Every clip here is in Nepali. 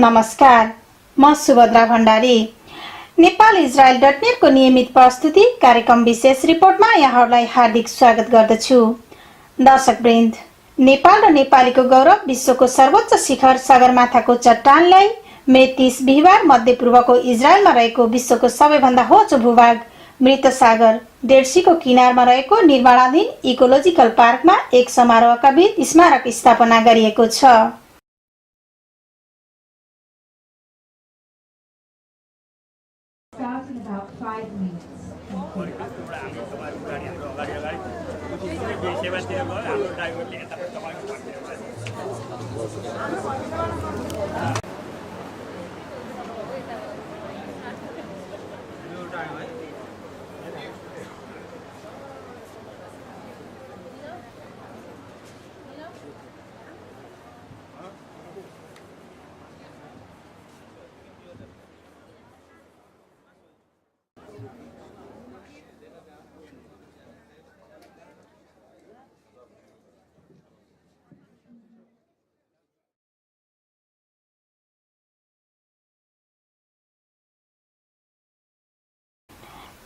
नमस्कार, म सुभद्रा भण्डारी। नेपाल इजरायल .net को नियमित प्रस्तुति कार्यक्रम विशेष रिपोर्टमा यहाँहरूलाई हार्दिक स्वागत गर्दछु। दर्शकवृन्द, नेपाल र नेपालीको गौरव विश्वको सर्वोच्च शिखर सगरमाथाको चट्टानलाई मे 30 बिहिबार मध्यपूर्वको इजरायलमा रहेको विश्वको सबैभन्दा होचो भूभाग मृत सागर डेड सीको किनारमा रहेको निर्माणाधीन इकोलोजिकल पार्कमा एक समारोहका बीच स्मारक स्थापना गरिएको छ।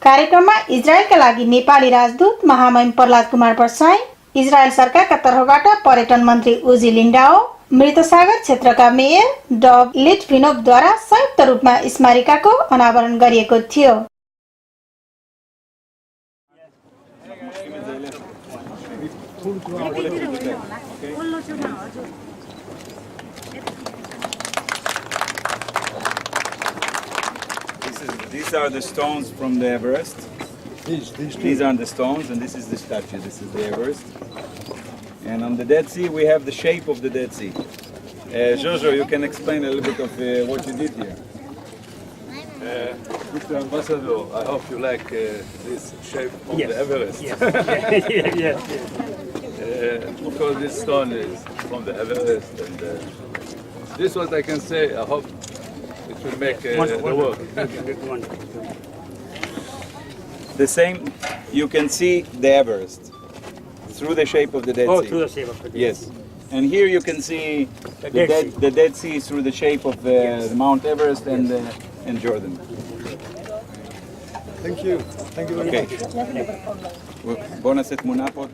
कार्यक्रममा इजरायलका लागि नेपाली राजदूत महामहिम प्रहलाद कुमार प्रसाई, इजरायल सरकारका तर्फबाट पर्यटन मन्त्री उजी लिन्डाओ, मृत सागर क्षेत्रका मेयर डभ लिटभिनोभद्वारा संयुक्त रूपमा स्मारिकाको अनावरण गरिएको थियो। These are the stones from the Everest. These are the stones, and this is the statue. This is the Everest. And on the Dead Sea, we have the shape of the Dead Sea. Jojo, you can explain a little bit of what you did here. Mr. Ambassador, I hope you like this shape of the Everest. Yes. Because this stone is from the Everest, and this is what I can say. I hope it will make the work. The same, you can see the Everest through the shape of the Dead Sea. Through the shape of the Dead Yes. And here you can see the Dead Sea through the shape of the Mount Everest and Jordan. Thank you. Thank you very much. בוא נעשה תמונה פה.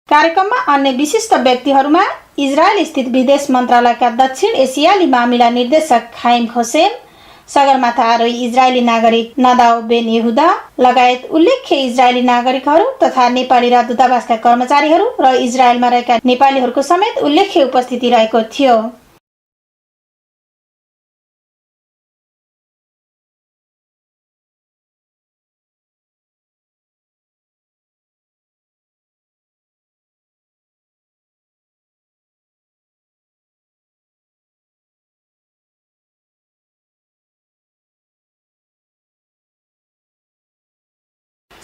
कार्यक्रममा अन्य विशिष्ट व्यक्तिहरूमा इजरायल स्थित विदेश मन्त्रालयका दक्षिण एसियाली मामिला निर्देशक खाइम होसेन, सगरमाथा आरोही इजरायली नागरिक नदाव बेन यहुदा लगायत उल्लेख्य इजरायली नागरिकहरू तथा नेपाली राजदूतावासका कर्मचारीहरू र इजरायलमा रहेका नेपालीहरूको समेत उल्लेख्य उपस्थिति रहेको थियो।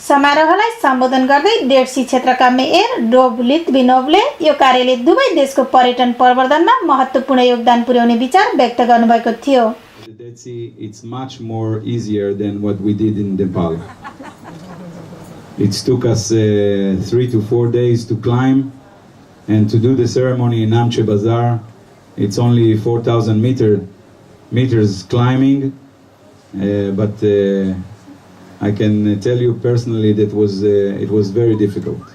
समारोहलाई सम्बोधन गर्दै डेड सी क्षेत्रका मेयर डभ लिटभिनोभले यो कार्यले दुवै देशको पर्यटन प्रवर्धनमा महत्त्वपूर्ण योगदान पुर्याउने विचार व्यक्त गर्नुभएको थियो। The Dead Sea, it's much more easier than what we did in Nepal. It took us 3 to 4 days to climb, and to do the ceremony in Amche Bazaar, it's only 4,000 meters climbing, but I can tell you personally that it was very difficult.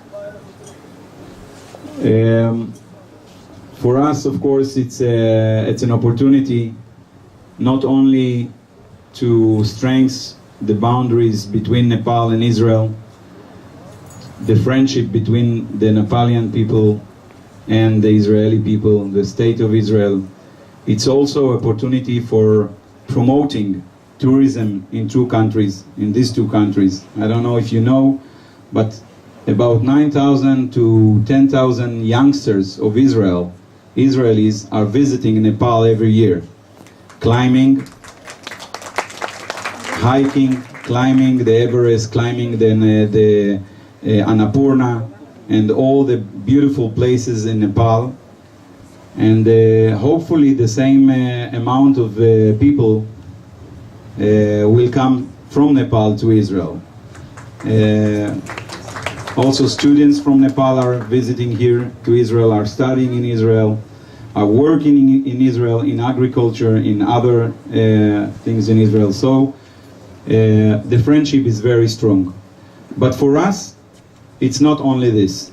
For us, of course, it's an opportunity not only to strengthen the boundaries between Nepal and Israel, the friendship between the Nepalian people and the Israeli people, the state of Israel. It's also an opportunity for promoting tourism in these two countries. I don't know if you know, but about 9,000 to 10,000 youngsters of Israelis are visiting Nepal every year, climbing hiking, climbing the Everest, climbing the Annapurna, and all the beautiful places in Nepal. And hopefully the same amount of people will come from Nepal to Israel. Also students from Nepal are visiting here to Israel, are studying in Israel, are working in Israel in agriculture, in other things in Israel. So the friendship is very strong. But for us, it's not only this.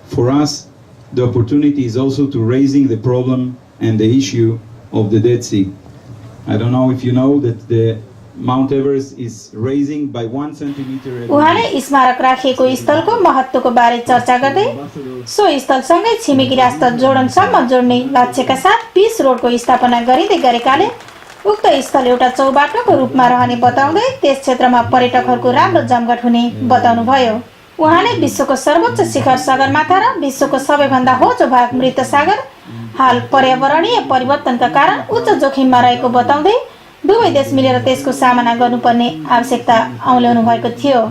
For us, the opportunity is also to raising the problem and the issue of the Dead Sea. I don't know if you know that the Mount Everest is raising by 1 centimeter. उहाँले स्मारक राखिएको स्थलको महत्त्वको बारे चर्चा गर्दै सो स्थलसँगै छिमेकी राष्ट्र जोर्डनसम्म जोड्ने लक्ष्यका साथ पीस रोडको स्थापना गरिँदै गरेकाले उक्त स्थल एउटा चौबाटोको रूपमा रहने बताउँदै त्यस क्षेत्रमा पर्यटकहरूको राम्रो जमघट हुने बताउनुभयो। उहाँले विश्वको सर्वोच्च शिखर सगरमाथा र विश्वको सबैभन्दा होचो भाग मृत सागर हाल पर्यावरणीय परिवर्तनका कारण उच्च जोखिममा रहेको बताउँदै दुवै देश मिलेर त्यसको सामना गर्नुपर्ने आवश्यकता औल्याउनु भएको थियो।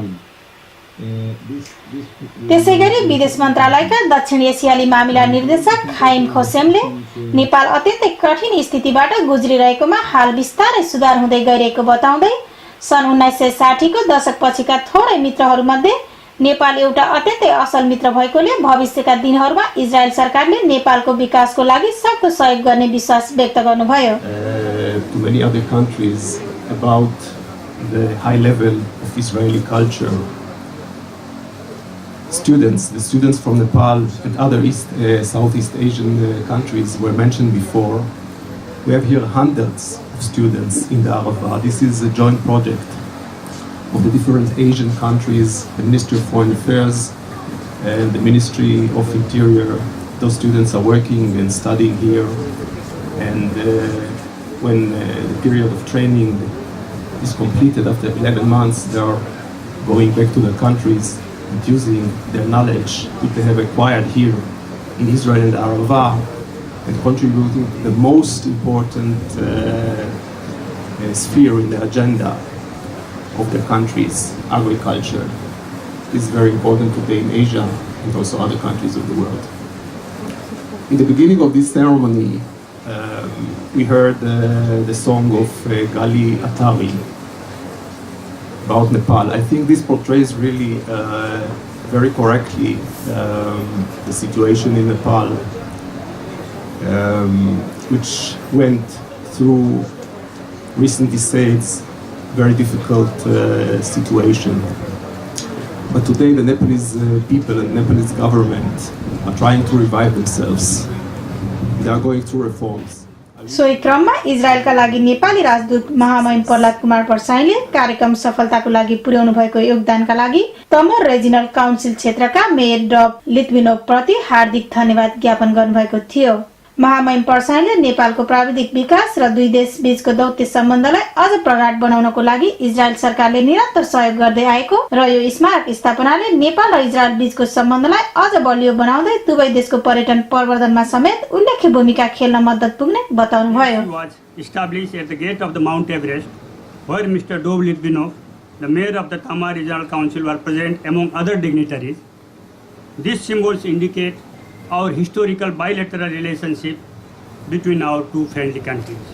त्यसैगरी विदेश मन्त्रालयका दक्षिण एसियाली मामिला निर्देशक खाइम खोसेमले नेपाल अत्यन्तै कठिन स्थितिबाट गुज्रिरहेकोमा हाल बिस्तारै सुधार हुँदै गइरहेको बताउँदै सन् 1960 को दशकपछिका थोरै मित्रहरूमध्ये नेपाल एउटा अत्यन्तै असल मित्र भएकोले भविष्यका दिनहरूमा इजरायल सरकारले नेपालको विकासको लागि सक्दो सहयोग गर्ने विश्वास व्यक्त गर्नुभयो। To many other countries about the high level of Israeli culture. The students from Nepal and other Southeast Asian countries were mentioned before. We have here hundreds of students in the Arava. This is a joint project of the different Asian countries, the Ministry of Foreign Affairs and the Ministry of Interior. Those students are working and studying here, and when the period of training is completed after 11 months, they are going back to their countries and using their knowledge that they have acquired here in Israel and Arava and contributing to the most important sphere in the agenda of their countries, agriculture. Is very important today in Asia and also other countries of the world. In the beginning of this ceremony, we heard the song of Gali Atari about Nepal. I think this portrays really very correctly the situation in Nepal, which went through recent decades, very difficult situation. But today the Nepalese people and Nepalese government are trying to revive themselves. They are going through reforms. सोही क्रममा इजरायलका लागि नेपाली राजदूत महामहिम प्रहलाद कुमार परसाईले कार्यक्रम सफलताको लागि पुर्याउनु भएको योगदानका लागि तमोर रिजनल काउन्सिल क्षेत्रका मेयर डब लिट्विनोभ प्रति हार्दिक धन्यवाद ज्ञापन गर्नुभएको थियो। महामहिम परसाईले नेपालको प्राविधिक विकास र दुई देश बीचको दौत्य सम्बन्धलाई अझ प्रगाढ बनाउनको लागि इजरायल सरकारले निरन्तर सहयोग गर्दै आएको र यो स्मारक स्थापनाले नेपाल र इजरायल बीचको सम्बन्धलाई अझ बलियो बनाउँदै दुवै देशको पर्यटन प्रवर्धनमा समेत उल्लेख्य भूमिका खेल्न मद्दत पुग्ने बताउनुभयो। was established at the gate of the Mount Everest, where Mr. Dov Litvinov, the mayor of the Tamar Regional Council, were present among other dignitaries. These symbols indicate our historical bilateral relationship between our two friendly countries.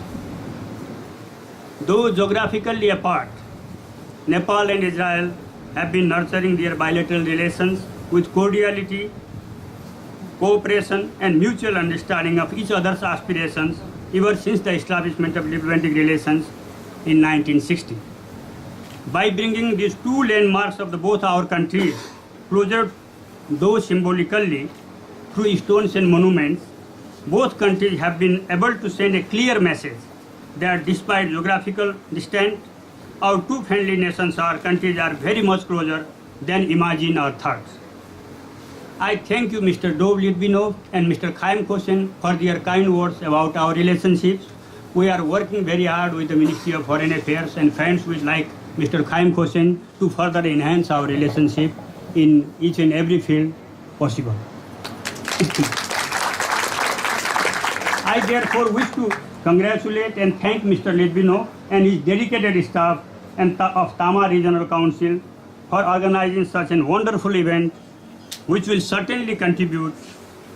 Though geographically apart, Nepal and Israel have been nurturing their bilateral relations with cordiality, cooperation and mutual understanding of each other's aspirations ever since the establishment of diplomatic relations in 1960. By bringing these two landmarks of both our countries closer, though symbolically, through stones and monuments, both countries have been able to send a clear message that despite geographical distance, our two friendly nations, our countries are very much closer than imagine our thoughts. I thank you, Mr. Dov Litvinov and Mr. Chaim Kosen, for their kind words about our relationships. We are working very hard with the Ministry of Foreign Affairs and friends with like Mr. Chaim Kosen to further enhance our relationship in each and every field possible. I therefore wish to congratulate and thank Mr. Litvinov and his dedicated staff and of Tama Regional Council for organizing such a wonderful event, which will certainly contribute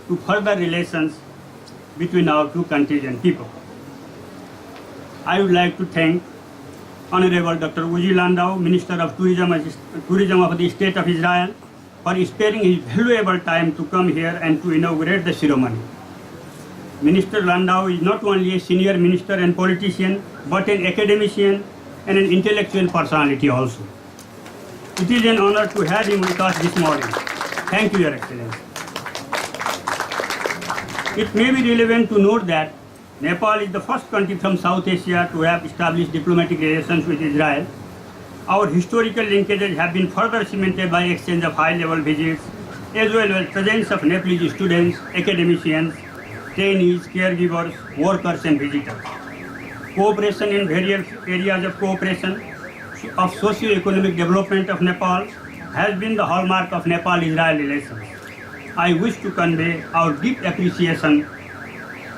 to further relations between our two countries and people. I would like to thank Honorable Dr. Uzi Landau, Minister of Tourism of the State of Israel, for sparing his valuable time to come here and to inaugurate the ceremony. Minister Landau is not only a senior minister and politician, but an academician and an intellectual personality also. It is an honor to have him with us this morning. Thank you, Your Excellency. It may be relevant to note that Nepal is the first country from South Asia to have established diplomatic relations with Israel. Our historical linkages have been further cemented by exchange of high-level visits, as well as presence of Nepalese students, academicians, trainees, caregivers, workers and visitors. Cooperation in various areas of cooperation of socio-economic development of Nepal has been the hallmark of Nepal-Israel relations. I wish to convey our deep appreciation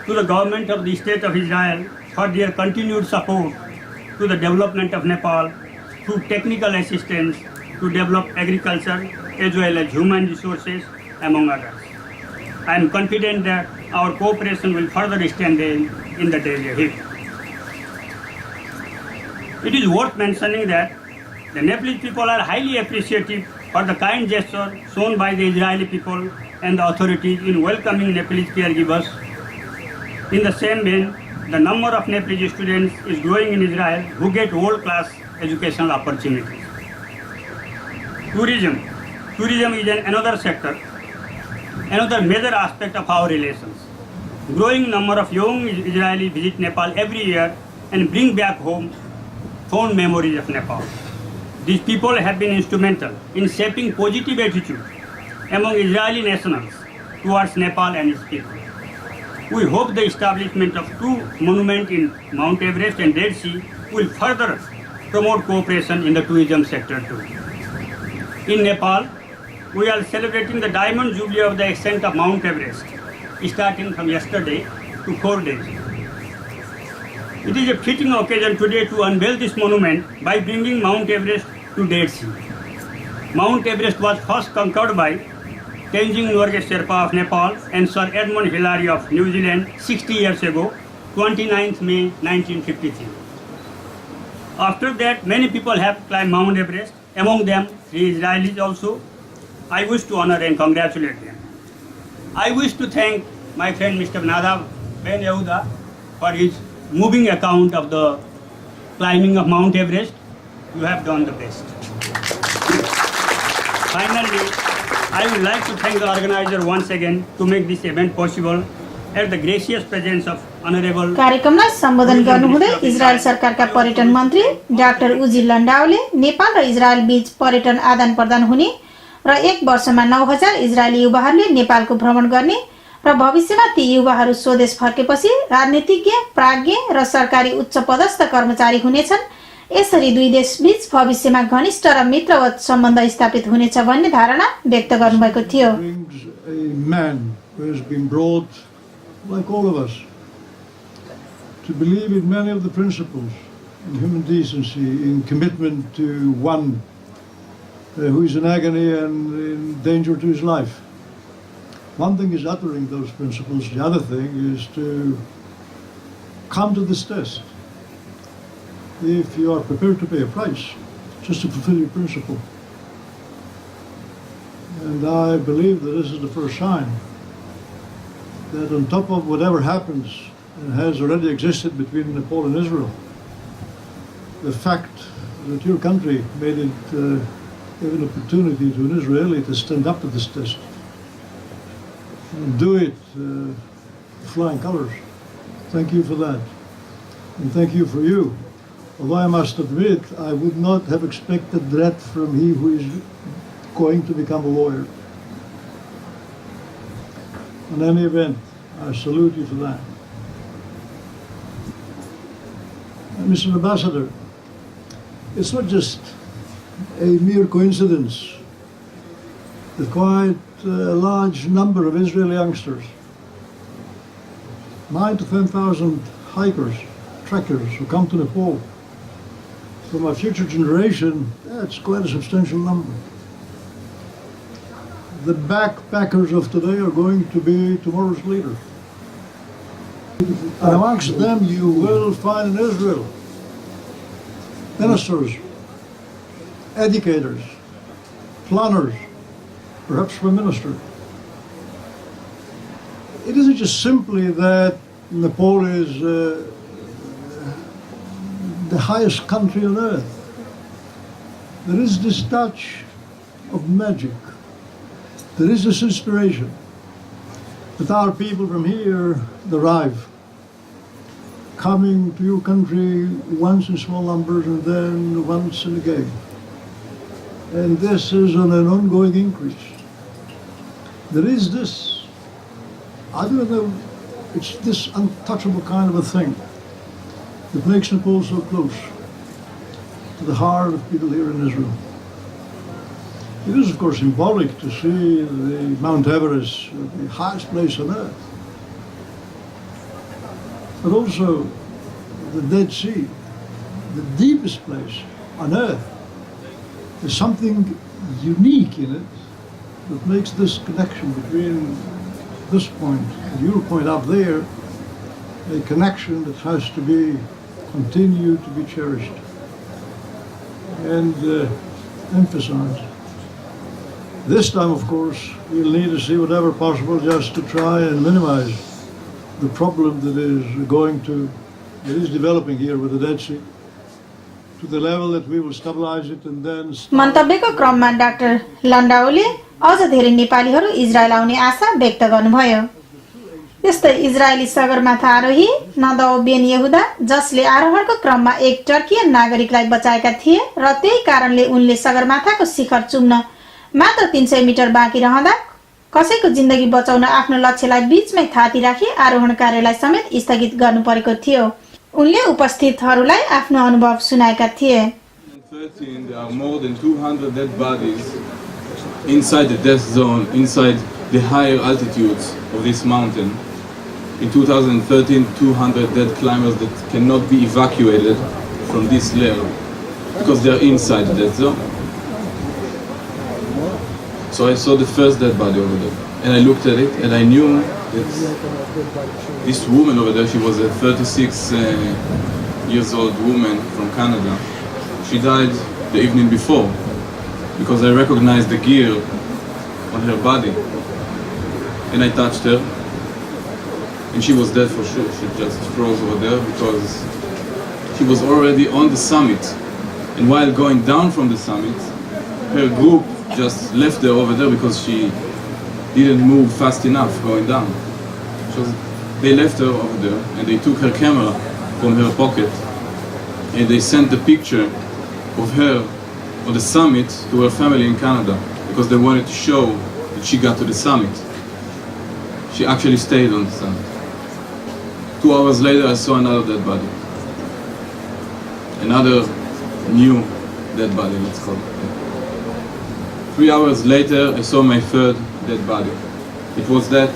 to the government of the State of Israel for their continued support to the development of Nepal through technical assistance to develop agriculture as well as human resources, among others. I am confident that our cooperation will further extend in the days ahead. It is worth mentioning that the Nepalese people are highly appreciative for the kind gesture shown by the Israeli people and the authorities in welcoming Nepalese caregivers. In the same vein, the number of Nepalese students is growing in Israel who get world-class educational opportunities. Tourism. Tourism is another sector, another major aspect of our relations. Growing number of young Israelis visit Nepal every year and bring back home fond memories of Nepal. These people have been instrumental in shaping positive attitude among Israeli nationals towards Nepal and its people. We hope the establishment of two monuments in Mount Everest and Dead Sea will further promote cooperation in the tourism sector too. In Nepal, we are celebrating the Diamond Jubilee of the ascent of Mount Everest, starting from yesterday to 4 days. It is a fitting occasion today to unveil this monument by bringing Mount Everest to Dead Sea. Mount Everest was first conquered by Tenzing Norgay Sherpa of Nepal and Sir Edmund Hillary of New Zealand 60 years ago, 29th May 1953. After that, many people have climbed Mount Everest, among them 3 Israelis also. I wish to honor and congratulate them. I wish to thank my friend Mr. Nadav Ben Yehuda for his moving account of the climbing of Mount Everest. You have done the best. Finally, I would like to thank the organizer once again to make this event possible at the gracious presence of Honorable कार्यक्रमलाई सम्बोधन गर्नुहुँदै इजरायल सरकारका पर्यटन मन्त्री डाक्टर उजी लन्डाउले नेपाल र इजरायल बीच पर्यटन आदान प्रदान हुने र 1 वर्षमा 9000 इजरायली युवाहरूले नेपालको भ्रमण गर्ने र भविष्यमा ती युवाहरू स्वदेश फर्केपछि राजनीतिज्ञ, प्राज्ञ र सरकारी उच्च पदस्थ कर्मचारी हुनेछन्। यसरी दुई देशबीच भविष्यमा घनिष्ठ र मित्रवत सम्बन्ध स्थापित हुनेछ भन्ने धारणा व्यक्त गर्नुभएको थियो। Like all of us, to believe in many of the principles, in human decency, in commitment to one who is in agony and in danger to his life. One thing is uttering those principles, the other thing is to come to this test. If you are prepared to pay a price, just to fulfill your principle. And I believe that this is the first sign that on top of whatever happens and has already existed between Nepal and Israel, the fact that your country made it give an opportunity to an Israeli to stand up to this test and do it flying colors. Thank you for that. And thank you for you. Although I must admit, I would not have expected that from he who is going to become a lawyer. In any event, I salute you for that. And Mr. Ambassador, it's not just a mere coincidence that quite a large number of Israeli youngsters, 9,000 to 10,000 hikers, trekkers who come to Nepal from a future generation, that's quite a substantial number. The backpackers of today are going to be tomorrow's leaders. And amongst them you will find in Israel ministers, educators, planners, perhaps prime minister. It isn't just simply that Nepal is the highest country on earth. There is this touch of magic. There is this inspiration that our people from here derive, coming to your country once in small numbers and then once and again. And this is on an ongoing increase. There is this, I don't know, it's this untouchable kind of a thing that makes Nepal so close to the heart of people here in Israel. It is, of course, symbolic to see the Mount Everest, the highest place on earth, but also the Dead Sea, the deepest place on earth. There's something unique in it that makes this connection between this point and your point up there a connection that has to be continued to be cherished and emphasized. This time, of course, we'll need to see whatever possible just to try and minimize the problem that is developing here with the Dead Sea to the level that we will stabilize it and then मन्तव्यको क्रममा डाक्टर लन्डाओले अझ धेरै नेपालीहरू इजरायल आउने आशा व्यक्त गर्नुभयो। यस्तै इजरायली सगरमाथा आरोही नदाव बेन यहुदा जसले आरोहणको क्रममा एक टर्कियन नागरिकलाई बचाएका थिए र त्यही कारणले उनले सगरमाथाको शिखर चुम्न मात्र 300 मिटर बाँकी रहँदा कसैको जिन्दगी बचाउन आफ्नो लक्ष्यलाई बीचमै थाती राखी आरोहण कार्यलाई समेत स्थगित गर्नु परेको थियो। उनले उपस्थितहरूलाई आफ्नो अनुभव सुनाएका थिए। 2013, there are more than 200 dead bodies inside the death zone, inside the higher altitudes of this mountain. In 2013, 200 dead climbers that cannot be evacuated from this layer because they are inside the death zone. So I saw the first dead body over there, and I looked at it, and I knew that this woman over there, she was a 36 years old woman from Canada. She died the evening before because I recognized the gear on her body, and I touched her, and she was dead for sure. She just froze over there because she was already on the summit, and while going down from the summit, her group just left her over there because she didn't move fast enough going down. They left her over there and they took her camera from her pocket and they sent the picture of her on the summit to her family in Canada because they wanted to show that she got to the summit. She actually stayed on the summit. 2 hours later I saw another dead body. Another new dead body, let's call it. 3 hours later, I saw my third dead body. It was a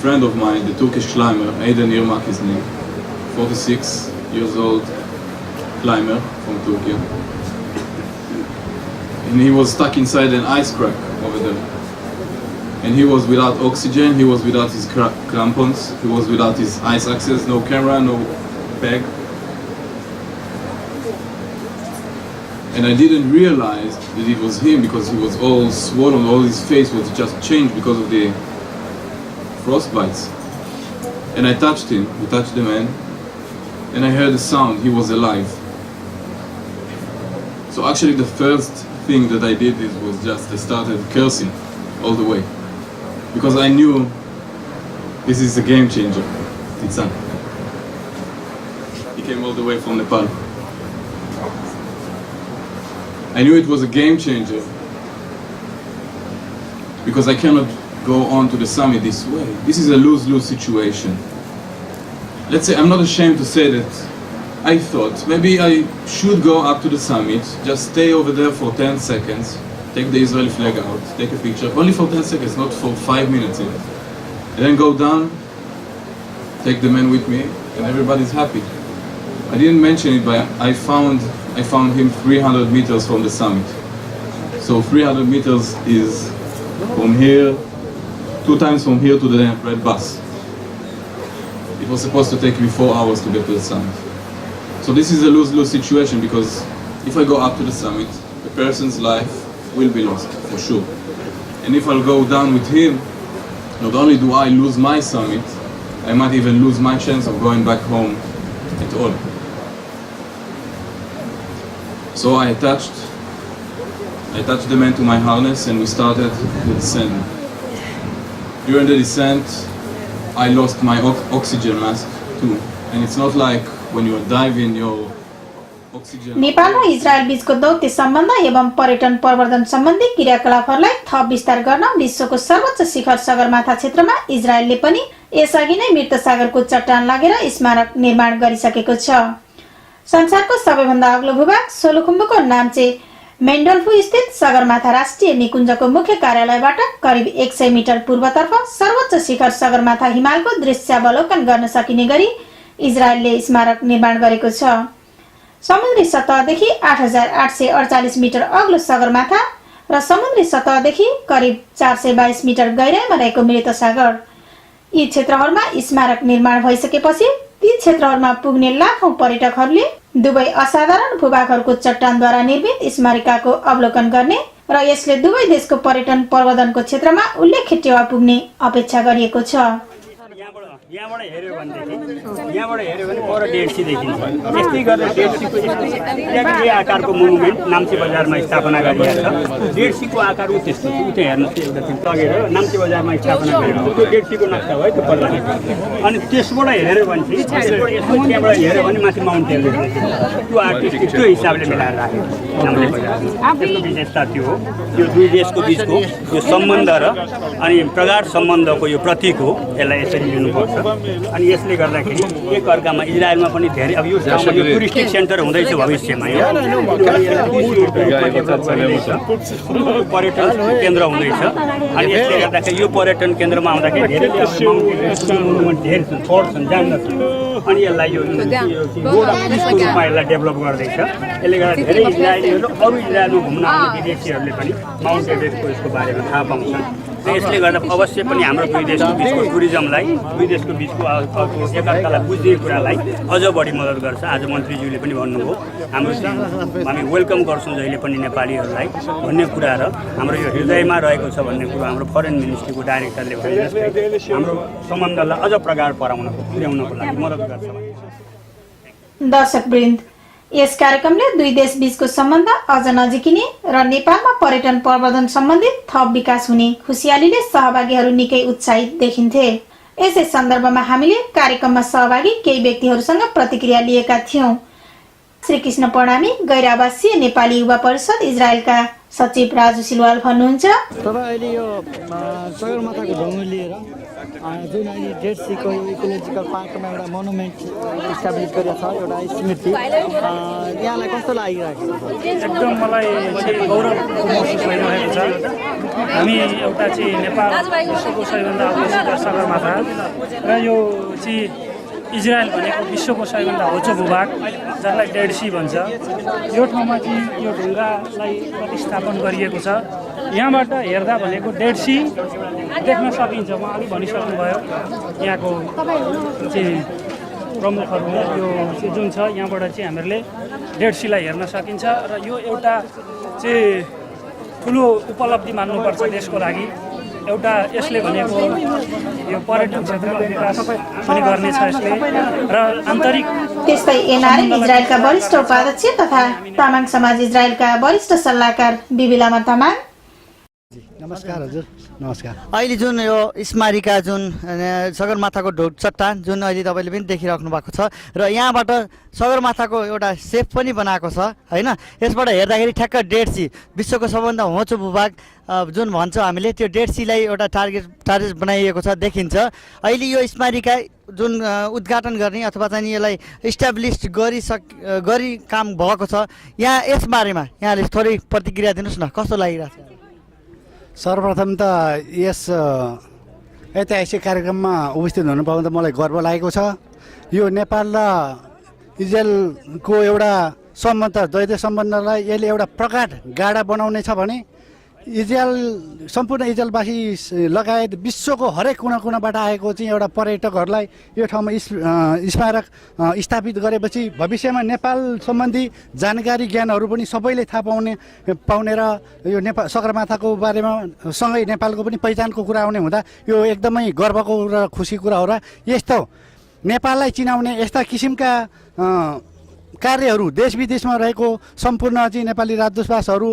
friend of mine, the Turkish climber, Aydin Irmak his name, 46 years old climber from Turkey. And he was stuck inside an ice crack over there. And he was without oxygen, he was without his crampons, he was without his ice axes, no camera, no bag. And I didn't realize that it was him because he was all swollen, all his face was just changed because of the frostbites. And I touched him, we touched the man, and I heard a sound, he was alive. So actually the first thing that I did was just I started cursing all the way. Because I knew this is a game changer, Titsan. He came all the way from Nepal. I knew it was a game changer because I cannot go on to the summit this way. This is a lose-lose situation. Let's say, I'm not ashamed to say that I thought maybe I should go up to the summit, just stay over there for 10 seconds, take the Israeli flag out, take a picture, only for 10 seconds, not for 5 minutes even. And then go down, take the man with me, and everybody's happy. I didn't mention it, but I found I found him 300 meters from the summit. So 300 meters is from here, 2 times from here to the red bus. It was supposed to take me 4 hours to get to the summit. So this is a lose-lose situation, because if I go up to the summit, the person's life will be lost, for sure. And if I'll go down with him, not only do I lose my summit, I might even lose my chance of going back home at all. So I attached the man to my harness and we started the descent. During the descent, I lost my oxygen mask too. And it's not like when you are diving, your oxygen... Nepal र इजरायल बीचको दौत्य सम्बन्ध एवं पर्यटन प्रवर्धन सम्बन्धी क्रियाकलापहरूलाई थप विस्तार गर्न विश्वको सर्वोच्च शिखर सगरमाथा क्षेत्रमा इजरायलले पनि यसअघि नै मृत सागरको चट्टान लागेर स्मारक निर्माण गरिसकेको छ। संसारको सबैभन्दा अग्लो भूभाग सोलुखुम्बुको नाम्चे मेन्डलफु स्थित सगरमाथा राष्ट्रिय निकुञ्जको मुख्य कार्यालयबाट करिब 100 मिटर पूर्वतर्फ सर्वोच्च शिखर सगरमाथा हिमालको दृश्यावलोकन गर्न सकिने गरी इजरायलले स्मारक निर्माण गरेको छ। समुद्री सतहदेखि 8848 मिटर अग्लो सगरमाथा र समुद्री सतहदेखि करिब 422 मिटर गहिराइमा रहेको मृत सागर, यी क्षेत्रहरूमा स्मारक निर्माण भइसकेपछि ती क्षेत्रहरूमा पुग्ने लाखौं पर्यटकहरूले दुवै असाधारण भूभागहरूको चट्टानद्वारा निर्मित स्मारिकाको अवलोकन गर्ने र यसले दुवै देशको पर्यटन प्रवर्धनको क्षेत्रमा उल्लेख्य टेवा पुग्ने अपेक्षा गरिएको छ। यहाँबाट हेर्यो भने पर डेड सी देखिन्छ। यस्तै गरेर डेड सीको यही आकारको मोनुमेन्ट नाम्चे बजारमा स्थापना गरिएको छ। डेड सीको आकार त्यस्तो उतै हेर्नुहोस्, एउटा लगेर नाम्चे बजारमा स्थापना गरेको त्यो डेड सीको नक्सा हो त्यो पल्ला। अनि त्यसबाट हेर्यो भने त्यहाँबाट हेर्यो भने माथि माउन्ट एभरेस्ट त्यो आर्टिस्टिक त्यो हिसाबले मिलाएर राखेको नाम्चे बजारमा। त्यसको विशेषता त्यो हो, यो दुई देशको बिचको यो सम्बन्ध र अनि प्रगाढ सम्बन्धको यो प्रतीक हो। यसलाई यसरी लिनुपर्छ। अनि यसले गर्दाखेरि एक अर्कामा इजरायलमा पनि धेरै अब यो ठाउँमा यो टुरिस्टिक सेन्टर हुँदैछ भविष्यमा, पर्यटन केन्द्र हुँदैछ। अनि यसले गर्दाखेरि यो पर्यटन केन्द्रमा आउँदाखेरि धेरैले धेरै पढ्छन् जान्दछन्। अनि यसलाई यो रोड अफ पिसको रूपमा यसलाई डेभलप गर्दैछ। यसले गर्दा धेरै इजरायलीहरू अरू इजरायलमा घुम्न आउने विदेशीहरूले पनि माउन्ट एभरेस्टको यसको बारेमा थाहा पाउँछन्। यसले गर्दा अवश्य पनि हाम्रो दुई देशको बिचको टुरिज्मलाई, दुई देशको बिचको एकअर्कालाई बुझ्ने कुरालाई अझ बढी मद्दत गर्छ। आज मन्त्रीज्यूले पनि भन्नुभयो हामी वेलकम गर्छौँ जहिले पनि नेपालीहरूलाई भन्ने कुरा र हाम्रो यो हृदयमा रहेको छ भन्ने कुरा हाम्रो फरेन मिनिस्ट्रीको डाइरेक्टरले भने जस्तै हाम्रो सम्बन्धलाई अझ प्रगाढ पुर्याउनको लागि मद्दत गर्छ। दर्शकवृन्द, यस कार्यक्रमले दुई देश बीचको सम्बन्ध अझ नजिकिने र नेपालमा पर्यटन प्रवर्धन सम्बन्धी थप विकास हुने खुसियालीले सहभागीहरू निकै उत्साहित देखिन्थे। यसै सन्दर्भमा हामीले कार्यक्रममा सहभागी केही व्यक्तिहरूसँग प्रतिक्रिया लिएका थियौं। श्री कृष्ण प्रणामी गैर आवासीय नेपाली युवा परिषद इजरायलका सचिव राजु सिलवाल भन्नुहुन्छ, तर अहिले यो सगरमाथाको ढुङ्गा लिएर जुन अहिले डेड सीको इकोलोजिकल पार्कमा एउटा मोनुमेन्ट इस्टाब्लिस गरेको छ, एउटा स्मृति, यहाँलाई कस्तो लागिरहेको छ? एकदम मलाई गौरव महसुस भइरहेको छ। हामी एउटा चाहिँ नेपाल विश्वको सबैभन्दा अग्लो शिखर सगरमाथा र यो चाहिँ इजरायल भनेको विश्वको सबैभन्दा होचो भूभाग जसलाई डेड सी भन्छ, यो ठाउँमा चाहिँ यो ढुङ्गालाई प्रतिस्थापन गरिएको छ। यहाँबाट हेर्दा भनेको डेड सी देख्न सकिन्छ। उहाँले भनिसक्नुभयो यहाँको चाहिँ प्रमुखहरूले यो चाहिँ जुन छ यहाँबाट चाहिँ हामीहरूले डेड सीलाई हेर्न सकिन्छ र यो एउटा चाहिँ ठुलो उपलब्धि मान्नुपर्छ देशको लागि। एउटा यसले भनेको यो पर्यटन क्षेत्रको विकास पनि गर्नेछ यसले र आन्तरिक। त्यस्तै एनआरएम इजरायलका वरिष्ठ उपाध्यक्ष तथा तामाङ समाज इजरायलका वरिष्ठ सल्लाहकार बिबी लामा तामाङ, नमस्कार हजुर। नमस्कार। अहिले जुन यो स्मारिका जुन सगरमाथाको चट्टान जुन अहिले तपाईँले पनि देखिराख्नु भएको छ र यहाँबाट सगरमाथाको एउटा सेप पनि बनाएको छ होइन, यसबाट हेर्दाखेरि ठ्याक्क डेड सी विश्वको सबभन्दा होचो भूभाग जुन भन्छौँ हामीले त्यो डेड सीलाई एउटा टार्गेट बनाइएको छ देखिन्छ। अहिले यो स्मारिका जुन उद्घाटन गर्ने अथवा चाहिँ यसलाई इस्टाब्लिस गरी काम भएको छ, यहाँ यसबारेमा यहाँले थोरै प्रतिक्रिया दिनुहोस् न, कस्तो लागिरहेको छ? सर्वप्रथम त यस ऐतिहासिक कार्यक्रममा उपस्थित हुनु पाउँदा मलाई गर्व लागेको छ। यो नेपाल र इजरायलको एउटा सम्बन्ध द्वैत सम्बन्धलाई यसले एउटा प्रगाढ गाडा बनाउने छ भने इजरायल सम्पूर्ण इजरायलवासी लगायत विश्वको हरेक कुना कुनाबाट आएको चाहिँ एउटा पर्यटकहरूलाई यो ठाउँमा स्मारक स्थापित गरेपछि भविष्यमा नेपाल सम्बन्धी जानकारी ज्ञानहरू पनि सबैले थाहा पाउने र यो नेपाल सगरमाथाको बारेमा सँगै नेपालको पनि पहिचानको कुरा आउने हुँदा यो एकदमै गर्वको र खुसी कुरा हो र यस्तो नेपाललाई चिनाउने यस्ता किसिमका कार्यहरू देश विदेशमा रहेको सम्पूर्ण चाहिँ नेपाली राजदूतावासहरू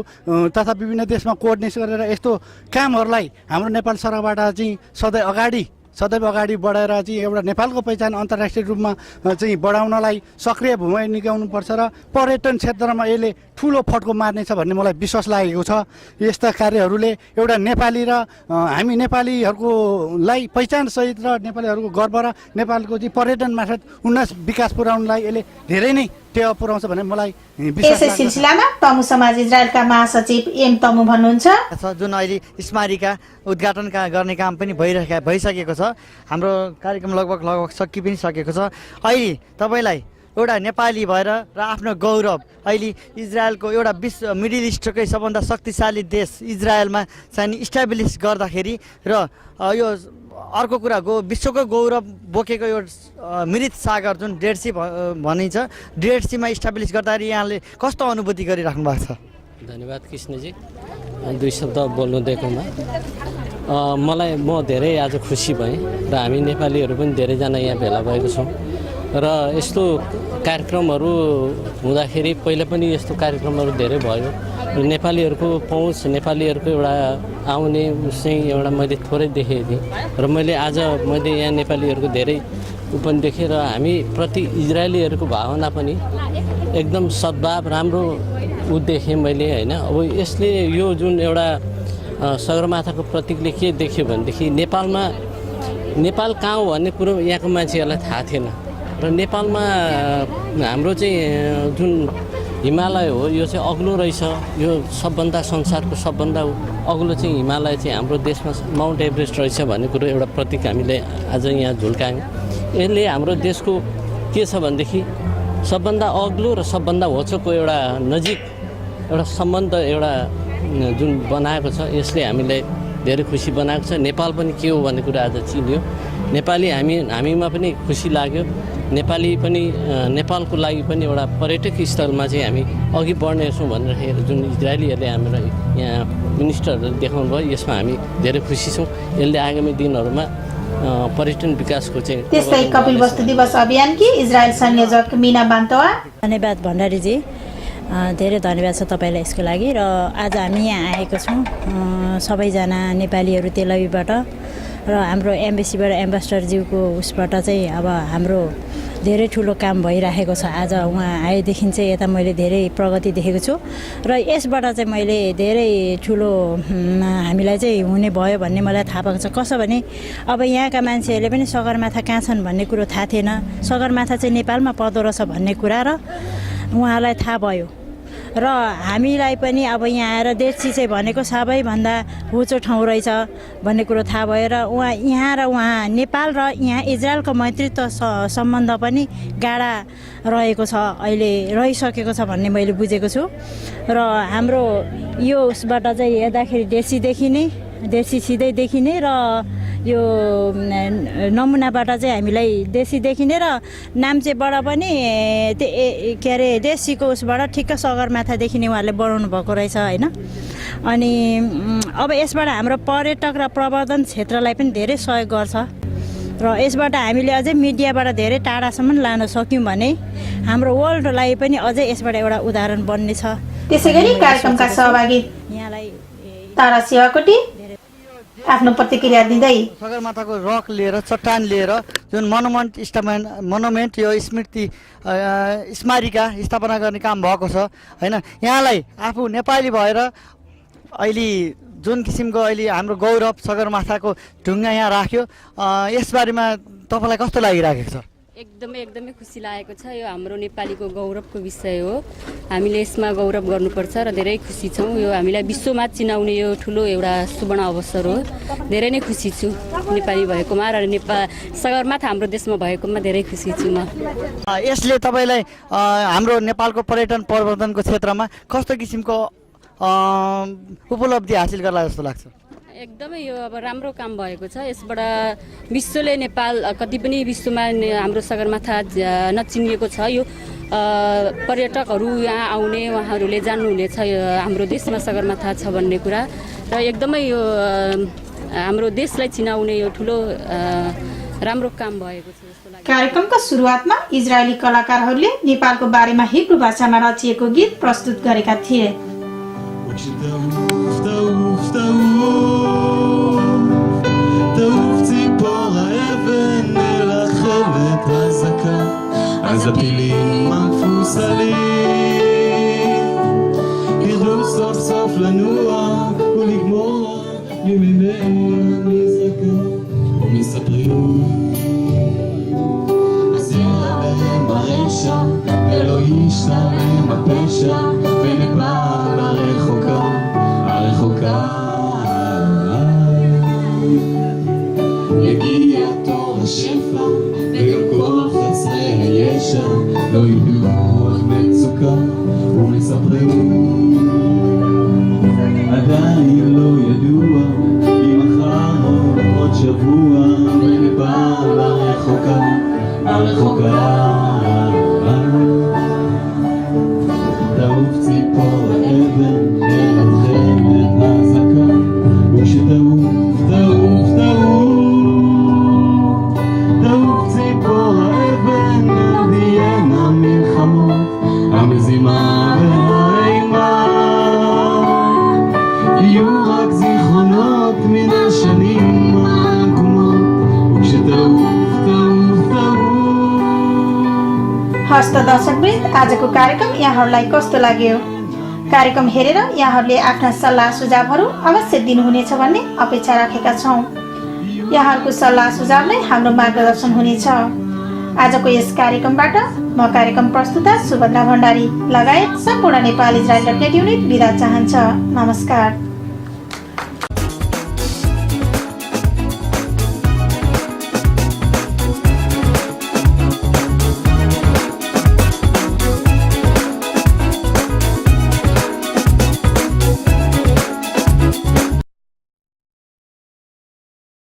तथा विभिन्न देशमा कोअर्डिनेट गरेर यस्तो कामहरूलाई हाम्रो नेपाल सरकारबाट चाहिँ सदैव अगाडि बढाएर चाहिँ एउटा नेपालको पहिचान अन्तर्राष्ट्रिय रूपमा चाहिँ बढाउनलाई सक्रिय भूमिका निभाउनुपर्छ र पर्यटन क्षेत्रमा यसले ठुलो फड्को मार्नेछ भन्ने मलाई विश्वास लागेको छ। यस्ता कार्यहरूले एउटा नेपाली र हामी नेपालीहरूलाई पहिचानसहित र नेपालीहरूको गर्व र नेपालको चाहिँ पर्यटन मार्फत उन्नत विकास पुर्याउनलाई यसले धेरै नै टेवा पुर्याउँछ भन्ने मलाई विश्वास यसै सिलसिलामा तमु समाज इजरायलका महासचिव एम तमु भन्नुहुन्छ जुन अहिले स्मारिका उद्घाटन गर्ने काम पनि भइसकेको छ। हाम्रो कार्यक्रम लगभग सकि पनि सकेको छ। अहिले तपाईँलाई एउटा नेपाली भएर र आफ्नो गौरव अहिले इजरायलको एउटा विश्व मिडल इस्टकै सबभन्दा शक्तिशाली देश इजरायलमा चाहिँ इस्टाब्लिस गर्दाखेरि र यो अर्को कुरा विश्वको गौरव बोकेको यो मृत सागर जुन डेड सी भनिन्छ डेड सीमा इस्टाब्लिस गर्दाखेरि यहाँले कस्तो अनुभूति गरिराख्नु भएको छ? धन्यवाद कृष्णजी दुई शब्द बोल्नु दिएकोमा। म धेरै आज खुसी भएँ र हामी नेपालीहरू पनि धेरैजना यहाँ भेला भएको छौँ र यस्तो कार्यक्रमहरू हुँदाखेरि पहिला पनि यस्तो कार्यक्रमहरू धेरै भयो र नेपालीहरूको पहुँच नेपालीहरूको एउटा आउने चाहिँ एउटा मैले थोरै देखेको थिएँ र मैले यहाँ नेपालीहरूको धेरै पनि देखेँ र हामी प्रति इजरायलीहरूको भावना पनि एकदम सद्भाव राम्रो देखेँ मैले होइन। अब यसले यो जुन एउटा सगरमाथाको प्रतीकले के देख्यो भनेदेखि नेपाल कहाँ हो भन्ने कुरो यहाँको मान्छेहरूलाई थाहा थिएन र नेपालमा हाम्रो चाहिँ जुन हिमालय हो यो चाहिँ अग्लो रहेछ। यो सबभन्दा संसारको सबभन्दा अग्लो चाहिँ हिमालय चाहिँ हाम्रो देशमा माउन्ट एभरेस्ट रहेछ भन्ने कुरो एउटा प्रतीक हामीले आज यहाँ झुल्कायौँ। यसले हाम्रो देशको के छ भनेदेखि सबभन्दा अग्लो र सबभन्दा होचोको एउटा नजिक एउटा सम्बन्ध एउटा जुन बनाएको छ यसले हामीलाई धेरै खुसी बनाएको छ। नेपाल पनि के हो भन्ने कुरा आज चिन्यो। नेपाली हामीमा पनि खुसी लाग्यो। नेपाली पनि नेपालको लागि पनि एउटा पर्यटक स्थलमा चाहिँ हामी अघि बढ्नेछौँ भनेर जुन इजरायलीहरूले हाम्रो यहाँ मिनिस्टरहरूले देखाउनु भयो यसमा हामी धेरै खुसी छौँ। यसले आगामी दिनहरूमा पर्यटन विकासको चाहिँ त्यस्तै कपिल वस्तु दिवस अभियानकी इजरायल संयोजक मिना बान्तवा धन्यवाद भण्डारीजी धेरै धन्यवाद छ तपाईँलाई यसको लागि र आज हामी यहाँ आएको छौँ सबैजना नेपालीहरू तेल अभिवबाट र हाम्रो एम्बेसीबाट एम्बेसडरज्यूको उसबाट चाहिँ अब हाम्रो धेरै ठुलो काम भइरहेको छ। आज उहाँ आएदेखि चाहिँ यता मैले धेरै प्रगति देखेको छु र यसबाट चाहिँ मैले धेरै ठुलो हामीलाई चाहिँ हुने भयो भन्ने मलाई थाहा पाएको छ। कसो भने अब यहाँका मान्छेहरूले पनि सगरमाथा कहाँ छन् भन्ने कुरो थाहा थिएन। सगरमाथा चाहिँ नेपालमा पर्दो रहेछ भन्ने कुरा र उहाँलाई थाहा भयो र हामीलाई पनि अब यहाँ आएर देशी चाहिँ भनेको सबैभन्दा होचो ठाउँ रहेछ भन्ने कुरो थाहा भयो र उहाँ नेपाल र यहाँ इजरायलको मैत्रीत्व सम्बन्ध पनि गाढा रहेको छ अहिले रहिसकेको छ भन्ने मैले बुझेको छु र हाम्रो यो उसबाट चाहिँ हेर्दाखेरि देशी सिधै देखिने र यो नमुनाबाट चाहिँ हामीलाई देशी देखिने र नाम्चेबाट पनि के अरे देशीको उसबाट ठिक्क सगरमाथा देखिने उहाँहरूले बनाउनु भएको रहेछ होइन। अनि अब यसबाट हाम्रो पर्यटक र प्रवर्धन क्षेत्रलाई पनि धेरै सहयोग गर्छ र यसबाट हामीले अझै मिडियाबाट धेरै टाढासम्म लान सक्यौँ भने हाम्रो वर्ल्डलाई पनि अझै यसबाट एउटा उदाहरण बन्ने छ। त्यसैगरी कार्यक्रमका सहभागी यहाँलाई तारा सेवाकोटी आफ्नो प्रतिक्रिया दिँदै सगरमाथाको रक लिएर चट्टान लिएर जुन मोनुमेन्ट यो स्मृति स्मारिका स्थापना गर्ने काम भएको छ होइन। यहाँलाई आफू नेपाली भएर अहिले जुन किसिमको अहिले हाम्रो गौरव सगरमाथाको ढुङ्गा यहाँ राख्यो यसबारेमा तपाईँलाई कस्तो लागिराखेको छ? एकदमै खुसी लागेको छ। यो हाम्रो नेपालीको गौरवको विषय हो। हामीले यसमा गौरव गर्नुपर्छ र धेरै खुसी छौँ। यो हामीलाई विश्वमा चिनाउने यो ठुलो एउटा सुवर्ण अवसर हो। धेरै नै खुसी छु नेपाली भएकोमा र सगरमाथा हाम्रो देशमा भएकोमा धेरै खुसी छु म। यसले तपाईँलाई हाम्रो नेपालको पर्यटन प्रवर्धनको क्षेत्रमा कस्तो किसिमको उपलब्धि हासिल गर्ला जस्तो लाग्छ? एकदमै यो अब राम्रो काम भएको छ। यसबाट विश्वले नेपाल कति पनि विश्वमा हाम्रो सगरमाथा नचिनिएको छ। यो पर्यटकहरू यहाँ आउने उहाँहरूले जान्नुहुनेछ हाम्रो देशमा सगरमाथा छ भन्ने कुरा र एकदमै यो हाम्रो देशलाई चिनाउने यो ठुलो राम्रो काम भएको छ जस्तो लाग्छ। कार्यक्रमको सुरुवातमा इजरायली कलाकारहरूले नेपालको बारेमा हिब्रू भाषामा रचिएको गीत प्रस्तुत गरेका थिए। אז הפילים המפוסלים ידעו סוף סוף לנוע ולגמור ימינו המזרקה ומספרים זרע בהם הרשע ולא ישתלם הפשע ונקבל הרחוקה יגיע תור השפע וגם כל חסרי הישע לא ידעו על מצוקה ומספרים עדיין לא ידוע אם מחר או עוד שבוע ונקבל הרחוקה תעוף ציפור האבן אל החמת הזקה וכשתעוף ציפור האבן תהיינה מלחמות המזימה והאימה יהיו רק זיכרונות מן השנים העקומות וכשתעוף हस्त दर्शकवृन्द, आजको कार्यक्रम यहाँहरूलाई कस्तो लाग्यो? कार्यक्रम हेरेर यहाँहरूले आफ्ना सल्लाह सुझावहरू अवश्य दिनुहुनेछ भन्ने अपेक्षा राखेका छौँ। यहाँहरूको सल्लाह सुझावले हाम्रो मार्गदर्शन हुनेछ। आजको यस कार्यक्रमबाट म कार्यक्रम प्रस्तुता सुभद्रा भण्डारी लगायत सम्पूर्ण नेपाल इजरायल.net युनिट बिदा चाहन्छ। नमस्कार।